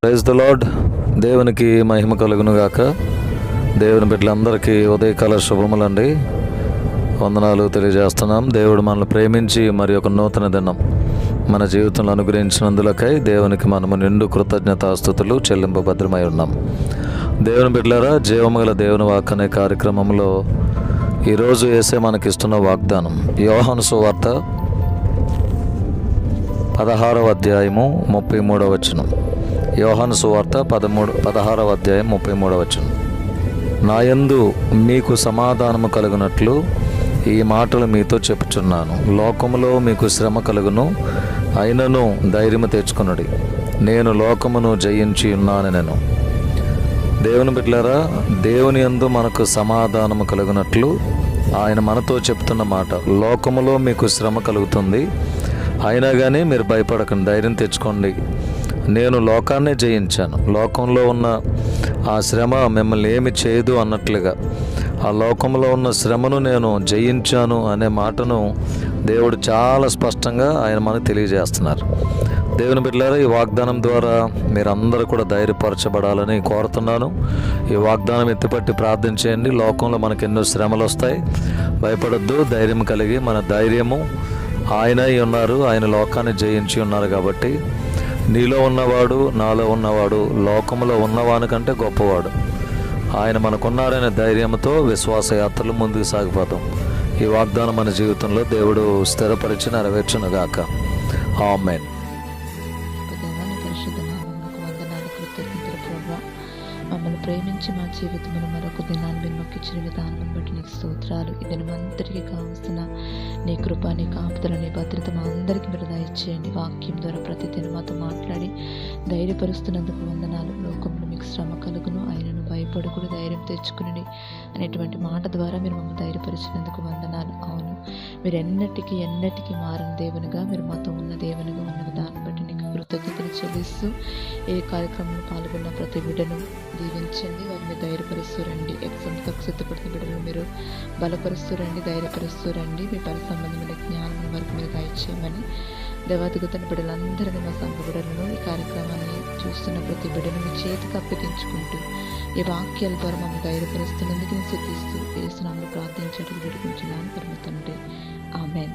Praise the lord. దేవునికి మహిమ కలుగును గాక. దేవుని బిడ్డలందరికీ ఉదయకాల శుభములండి, వందనాలు తెలియజేస్తున్నాం. దేవుడు మనల్ని ప్రేమించి మరి ఒక నూతన దినం మన జీవితంలో అనుగ్రహించినందులకై దేవునికి మనము నిండు కృతజ్ఞతాస్తుతులు చెల్లింపభద్రమై ఉన్నాం. దేవుని బిడ్డలారా, జీవముగల దేవుని వాక్ అనే కార్యక్రమంలో ఈరోజు యేసే మనకిస్తున్న వాగ్దానం యోహాను సువార్త 16వ అధ్యాయము 33వ వచనం. యోహాను సువార్త 16వ అధ్యాయం 33వ వచనం. నాయందు మీకు సమాధానము కలుగునట్లు ఈ మాటలు మీతో చెప్పుచున్నాను. లోకములో మీకు శ్రమ కలుగును, అయినను ధైర్యము తెచ్చుకొనుడి, నేను లోకమును జయించి ఉన్నాను. నేను దేవుని బిడ్డలారా, దేవుని యందు మనకు సమాధానము కలుగునట్లు ఆయన మనతో చెప్తున్న మాట. లోకములో మీకు శ్రమ కలుగుతుంది, అయినా కానీ మీరు భయపడకండి, ధైర్యం తెచ్చుకోండి. నేను లోకాన్నే జయించాను, లోకంలో ఉన్న ఆ శ్రమ మిమ్మల్ని ఏమి చేయదు అన్నట్లుగా ఆ లోకంలో ఉన్న శ్రమను నేను జయించాను అనే మాటను దేవుడు చాలా స్పష్టంగా ఆయన మనకు తెలియజేస్తున్నారు. దేవుని బిడ్డలారా, ఈ వాగ్దానం ద్వారా మీరందరూ కూడా ధైర్యపరచబడాలని కోరుతున్నాను. ఈ వాగ్దానం ఎత్తిపట్టి ప్రార్థన చేయండి. లోకంలో మనకు ఎన్నో శ్రమలు వస్తాయి, భయపడొద్దు. ధైర్యం కలిగి, మన ధైర్యము ఆయన ఉన్నారు, ఆయన లోకాన్ని జయించి ఉన్నారు. కాబట్టి నీలో ఉన్నవాడు, నాలో ఉన్నవాడు లోకంలో ఉన్నవానికంటే గొప్పవాడు. ఆయన మనకున్నారనే ధైర్యంతో విశ్వాస యాత్రలు ముందుకు సాగిపోతాం. ఈ వాగ్దానం మన జీవితంలో దేవుడు స్థిరపరిచి నెరవేర్చునుగాక. ఆమేన్. మమ్మల్ని ప్రేమించి మా జీవితంలో మరొక దినాన్ని మీరు మాకు ఇచ్చిన విధానం బట్టి నీకు స్తోత్రాలు. ఈ దినమంతటికి కావలసిన నీ కృప, నీ కాపుదల, నీ భద్రత మా అందరికీ మీరు దయచేయండి. వాక్యం ద్వారా ప్రతి దినం మాతో మాట్లాడి ధైర్యపరుస్తున్నందుకు వందనాలు. లోకంలో మీకు శ్రమ కలుగును, ఆయనను భయపడకుడు, ధైర్యం తెచ్చుకుని అనేటువంటి మాట ద్వారా మీరు మమ్మల్ని ధైర్యపరిచినందుకు వందనాలు. అవును, మీరు ఎన్నటికీ మారని దేవునిగా, మీరు మాతో ఉన్న దేవునిగా ఉన్న విధానం బట్టి నీకు కృతజ్ఞతలు చెల్లిస్తూ ఏ కార్యక్రమంలో పాల్గొన్న ప్రతి బిడ్డను దీవించండి. వారిని ధైర్యపరుస్తూ రండి. ఎగ్జామ్స్కి సిద్ధపడుతున్న బిడ్డలు మీరు బలపరుస్తూ రండి, ధైర్యపరుస్తూ రండి. మీ పరి సంబంధమైన జ్ఞానం వరకు మీరు దయచేయమని దేవాదిగుతున్న బిడ్డలందరినీ, మా సంఘ బిడ్డలను, ఈ కార్యక్రమాన్ని చూస్తున్న ప్రతి బిడ్డను మీ చేతికి అప్పగించుకుంటూ ఈ వాక్యాల ద్వారా మమ్మల్ని ధైర్యపరుస్తున్నందుకు నేను స్తుతిస్తూ యేసు నామములో ప్రార్థించి వేడుకుంటున్నాను పరమ తండ్రి. ఆమేన్.